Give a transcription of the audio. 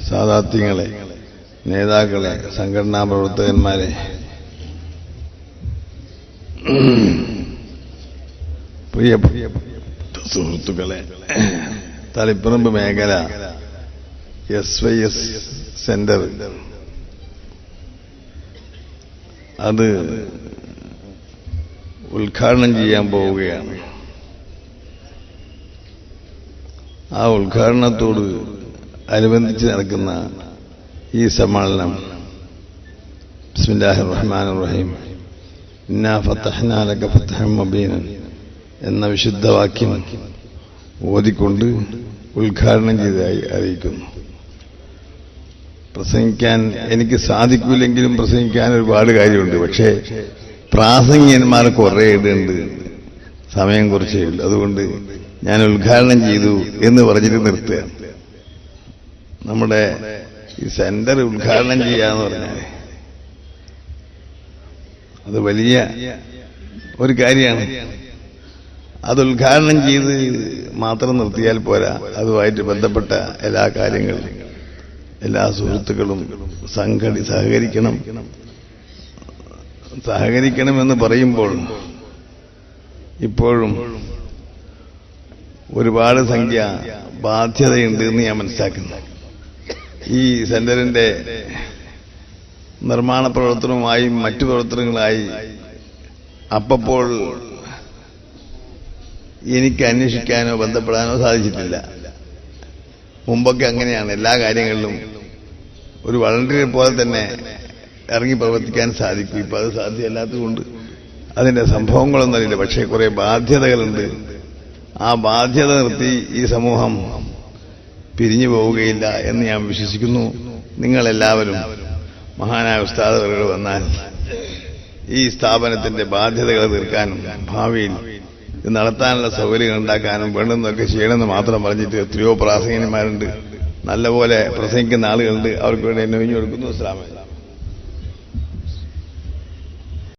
സാദാത്യങ്ങളെ, നേതാക്കളെ, സംഘടനാ പ്രവർത്തകന്മാരെ, പ്രിയപ്പെട്ട സുഹൃത്തുക്കളെ, തളിപ്പറമ്പ് മേഖല SYS സെന്റർ അത് ഉദ്ഘാടനം ചെയ്യാൻ പോവുകയാണ്. ആ ഉദ്ഘാടനത്തോട് അനുബന്ധിച്ച് നടക്കുന്ന ഈ സമ്മേളനം ബിസ്മില്ലാഹിർ റഹ്മാനിർ റഹീം ഇന്നാ ഫതഹ്നാ ലക ഫതഹൻ മുബീനൻ എന്ന വിശുദ്ധ വാക്യം ഓതിക്കൊണ്ട് ഉദ്ഘാടനം ചെയ്തതായി അറിയിക്കുന്നു. പ്രസംഗിക്കാൻ എനിക്ക് സാധിക്കില്ലെങ്കിലും പ്രസംഗിക്കാൻ ഒരുപാട് കാര്യമുണ്ട്. പക്ഷേ പ്രാസംഗികന്മാർ കുറേ ഇടുണ്ട്, സമയം കുറച്ചേ ഉള്ളൂ. അതുകൊണ്ട് ഞാൻ ഉദ്ഘാടനം ചെയ്തു എന്ന് പറഞ്ഞിട്ട് നിർത്തുകയാണ്. നമ്മുടെ ഈ സെന്റർ ഉദ്ഘാടനം ചെയ്യാന്ന് പറഞ്ഞാൽ അത് വലിയ ഒരു കാര്യമാണ്. അത് ഉദ്ഘാടനം ചെയ്ത് മാത്രം നിർത്തിയാൽ പോരാ, അതുമായിട്ട് ബന്ധപ്പെട്ട എല്ലാ കാര്യങ്ങളും എല്ലാ സുഹൃത്തുക്കളും സഹകരിക്കണമെന്ന് പറയുമ്പോൾ ഇപ്പോഴും ഒരുപാട് സംഖ്യ ബാധ്യതയുണ്ട് എന്ന് ഞാൻ മനസ്സിലാക്കുന്നു. ഈ സെന്ററിന്റെ നിർമ്മാണ പ്രവർത്തനവുമായും മറ്റു പ്രവർത്തനങ്ങളായി അപ്പോൾ എനിക്ക് അന്വേഷിക്കാനോ ബന്ധപ്പെടാനോ സാധിച്ചിട്ടില്ല. മുമ്പൊക്കെ അങ്ങനെയാണ്, എല്ലാ കാര്യങ്ങളിലും ഒരു വളണ്ടിയർ പോലെ തന്നെ ഇറങ്ങി പ്രവർത്തിക്കാൻ സാധിക്കും. ഇപ്പൊ അത് സാധ്യമല്ലാത്തതുകൊണ്ട് അതിന്റെ സംഭവങ്ങളൊന്നും അറിയില്ല. പക്ഷേ കുറെ ബാധ്യതകളുണ്ട്. ആ ബാധ്യത നിർത്തി ഈ സമൂഹം പിരിഞ്ഞു പോവുകയില്ല എന്ന് ഞാൻ വിശ്വസിക്കുന്നു. നിങ്ങളെല്ലാവരും മഹാനായ ഉസ്താദുകൾ വന്നാൽ ഈ സ്ഥാപനത്തിന്റെ ബാധ്യതകൾ തീർക്കാനും ഭാവിയിൽ ഇത് നടത്താനുള്ള സൗകര്യങ്ങൾ ഉണ്ടാക്കാനും വേണ്ടുന്നതൊക്കെ ചെയ്യണമെന്ന് മാത്രം പറഞ്ഞിട്ട് എത്രയോ പ്രാസംഗികന്മാരുണ്ട്, നല്ലപോലെ പ്രസംഗിക്കുന്ന ആളുകളുണ്ട്. അവർക്ക് വേണ്ടി എന്നെ ഒഴിഞ്ഞു കൊടുക്കുന്നു. അസ്സലാമു അലൈക്കും.